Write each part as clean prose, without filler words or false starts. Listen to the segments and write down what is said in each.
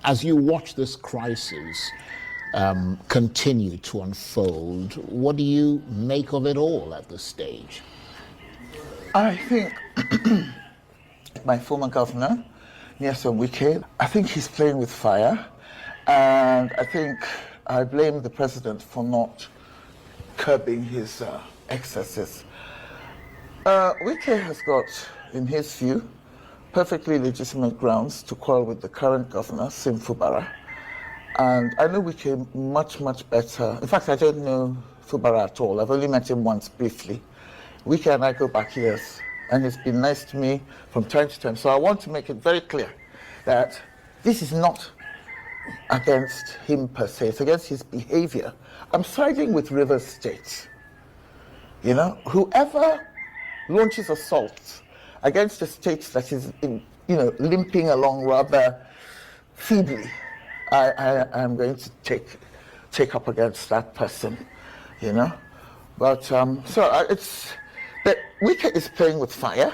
As you watch this crisis continue to unfold, what do you make of it all at this stage? I think my former governor, Wike, I think he's playing with fire, and I think I blame the president for not curbing his excesses. Wike has got, in his view, perfectly legitimate grounds to quarrel with the current governor, Sim Fubara. And I know Wike much, much better. In fact, I don't know Fubara at all. I've only met him once briefly. Wike and I go back years, and he's been nice to me from time to time. So I want to make it very clear that this is not against him per se, it's against his behavior. I'm siding with Rivers State. You know, whoever launches assaults against a state that is, limping along rather feebly, I am going to take up against that person, you know. But it's that Wike is playing with fire.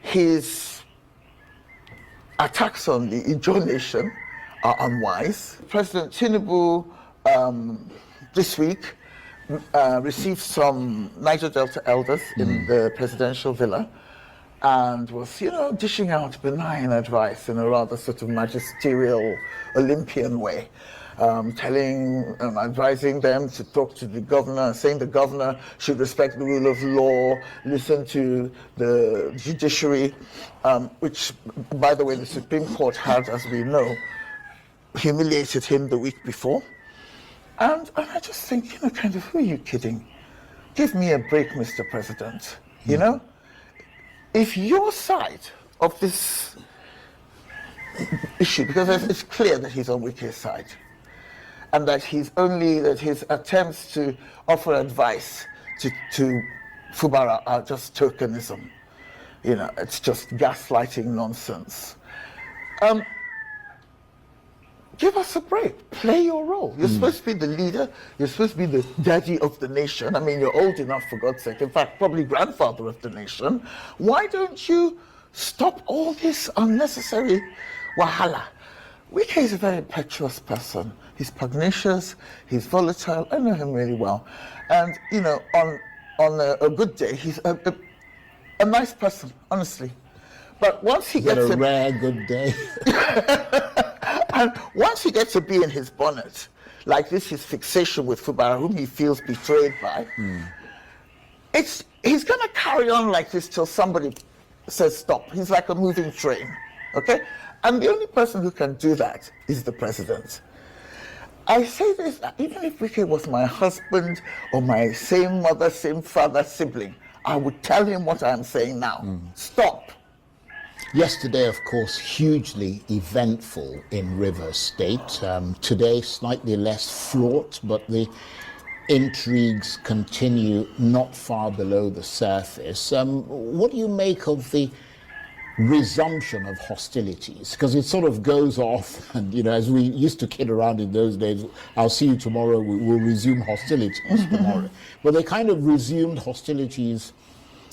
His attacks on the Ijaw nation are unwise. President Tinubu this week received some Niger Delta elders in the presidential villa and was, dishing out benign advice in a rather sort of magisterial Olympian way, advising them to talk to the governor, saying the governor should respect the rule of law, listen to the judiciary, which, by the way, the Supreme Court had, as we know, humiliated him the week before. And I just think, who are you kidding? Give me a break, Mr. President. You know? If your side of this issue, because it's clear that he's on Wike's side, and that his attempts to offer advice to Fubara are just tokenism. It's just gaslighting nonsense. Give us a break. Play your role. You're supposed to be the leader. You're supposed to be the daddy of the nation. I mean, you're old enough, for God's sake. In fact, probably grandfather of the nation. Why don't you stop all this unnecessary wahala? Wike is a very impetuous person. He's pugnacious. He's volatile. I know him really well. And, on a good day, he's a nice person, honestly. But once he gets a rare good day. And once he gets to be in his bonnet, like this, his fixation with Fubara, whom he feels betrayed by, he's going to carry on like this till somebody says stop. He's like a moving train, okay? And the only person who can do that is the president. I say this, even if Wike was my husband or my same mother, same father, sibling, I would tell him what I'm saying now. Stop. Yesterday, of course, hugely eventful in Rivers State. Today, slightly less fraught, but the intrigues continue not far below the surface. What do you make of the resumption of hostilities? Because it sort of goes off, and as we used to kid around in those days, I'll see you tomorrow, we'll resume hostilities tomorrow. But they kind of resumed hostilities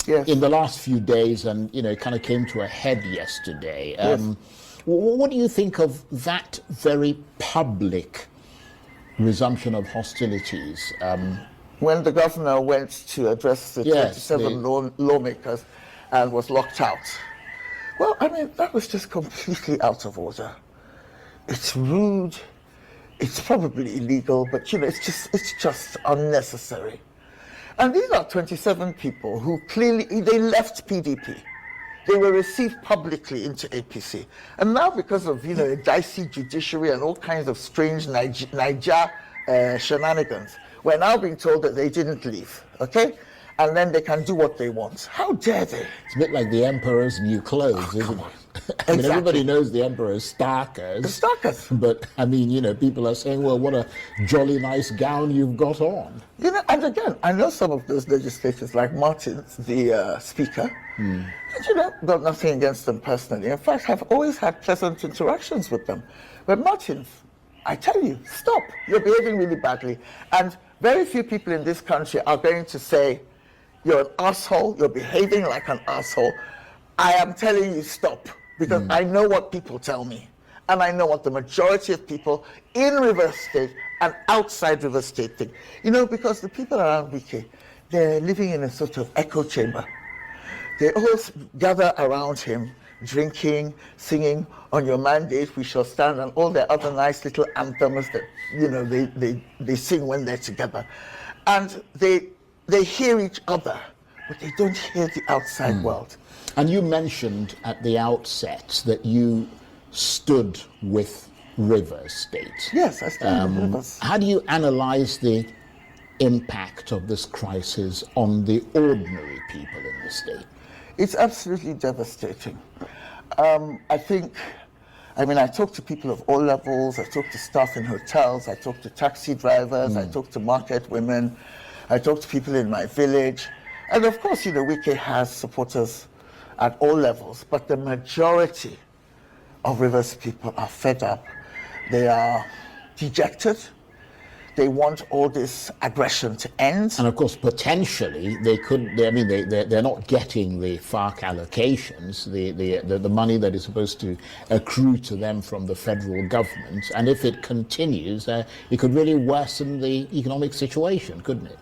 in the last few days, and it kind of came to a head yesterday. What do you think of that very public resumption of hostilities? When the governor went to address the 27 lawmakers and was locked out. Well, I mean, that was just completely out of order. It's rude. It's probably illegal, but it's just unnecessary. And these are 27 people who clearly, they left PDP. They were received publicly into APC. And now because of, a dicey judiciary and all kinds of strange Niger shenanigans, we're now being told that they didn't leave, okay? And then they can do what they want. How dare they? It's a bit like the emperor's new clothes, isn't it? I mean, everybody knows the emperor's starkers. The starkers. But, I mean, people are saying, well, what a jolly nice gown you've got on. And again, I know some of those legislators, like Martin, the speaker, and, got nothing against them personally. In fact, I've always had pleasant interactions with them. But Martin, I tell you, stop. You're behaving really badly. And very few people in this country are going to say, you're an asshole, you're behaving like an asshole. I am telling you, stop. Because I know what people tell me. and I know what the majority of people in Rivers State and outside Rivers State think. You know, because the people around Wike, they're living in a sort of echo chamber. They all gather around him, drinking, singing, "On your mandate we shall stand," and all their other nice little anthems that, you know, they sing when they're together. And they hear each other, but they don't hear the outside world. And you mentioned at the outset that you stood with Rivers State. Yes, I stand with Rivers. How do you analyze the impact of this crisis on the ordinary people in the state? It's absolutely devastating. I talk to people of all levels. I talk to staff in hotels. I talk to taxi drivers. I talk to market women. I talk to people in my village. And of course, you know, Wike has supporters at all levels, but the majority of Rivers people are fed up. They are dejected. They want all this aggression to end. And of course, potentially, they're not getting the FARC allocations, the money that is supposed to accrue to them from the federal government. And if it continues, it could really worsen the economic situation, couldn't it?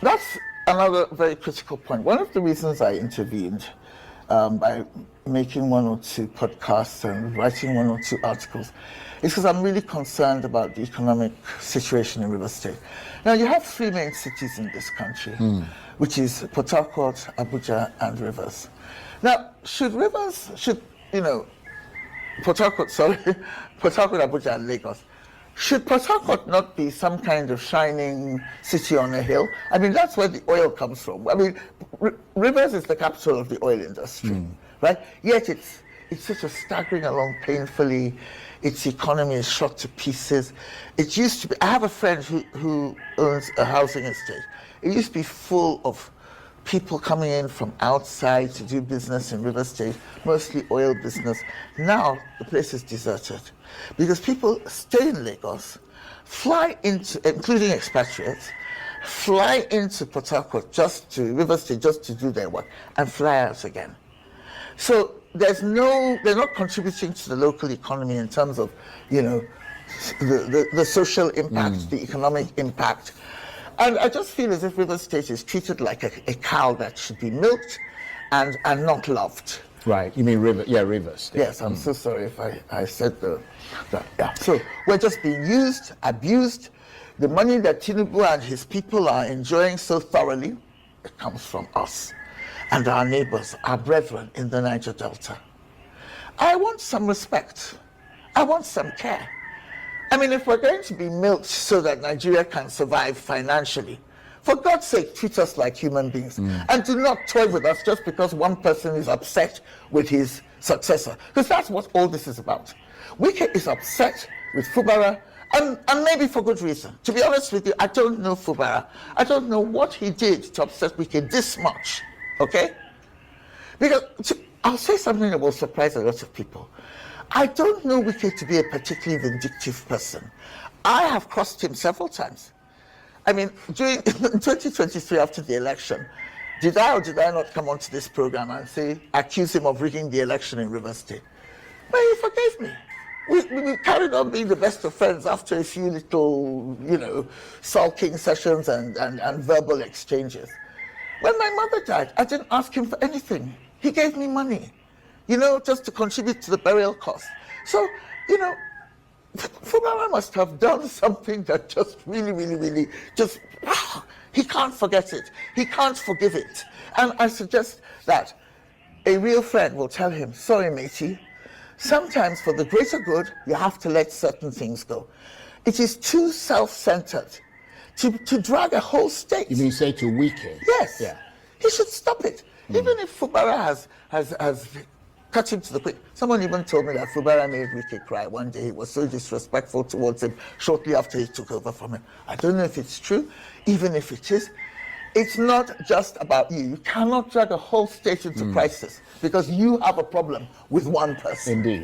That's another very critical point. One of the reasons I intervened by making 1 or 2 podcasts and writing 1 or 2 articles is because I'm really concerned about the economic situation in Rivers State. Now, you have 3 main cities in this country, which is Port Harcourt, Abuja, and Rivers. Now, Port Harcourt, Abuja, and Lagos, should Port Harcourt not be some kind of shining city on a hill? I mean, that's where the oil comes from. I mean, Rivers is the capital of the oil industry, right? Yet it's sort of staggering along painfully. Its economy is shot to pieces. It used to be, I have a friend who owns a housing estate. It used to be full of people coming in from outside to do business in Rivers State, mostly oil business. Now the place is deserted because people stay in Lagos, fly into, including expatriates, fly into Port Harcourt Rivers State just to do their work and fly out again. So they're not contributing to the local economy in terms of, you know, the social impact, the economic impact. And I just feel as if Rivers State is treated like a cow that should be milked and not loved. Right, you mean Rivers State. Yes, I'm so sorry if I said that. Yeah. So we're just being used, abused. The money that Tinubu and his people are enjoying so thoroughly, it comes from us and our neighbors, our brethren in the Niger Delta. I want some respect. I want some care. I mean, if we're going to be milked so that Nigeria can survive financially, for God's sake, treat us like human beings. And do not toy with us just because one person is upset with his successor. Because that's what all this is about. Wike is upset with Fubara, and maybe for good reason. To be honest with you, I don't know Fubara. I don't know what he did to upset Wike this much. Okay? Because I'll say something that will surprise a lot of people. I don't know Wike to be a particularly vindictive person. I have crossed him several times. I mean, during 2023, after the election, did I or did I not come onto this program and accuse him of rigging the election in Rivers State? But he forgave me. We carried on being the best of friends after a few little, you know, sulking sessions and verbal exchanges. When my mother died, I didn't ask him for anything. He gave me money, you know, just to contribute to the burial cost. So, you know, Fubara must have done something that just really, just, he can't forget it. He can't forgive it. And I suggest that a real friend will tell him, sorry, matey, sometimes for the greater good, you have to let certain things go. It is too self-centered to drag a whole state. You mean say to Wike? Yes. Yeah. He should stop it. Even if Fubara has cut him to the quick. Someone even told me that Fubara made Wike cry one day. He was so disrespectful towards him shortly after he took over from him. I don't know if it's true. Even if it is, it's not just about you. You cannot drag a whole state into crisis because you have a problem with one person. Indeed.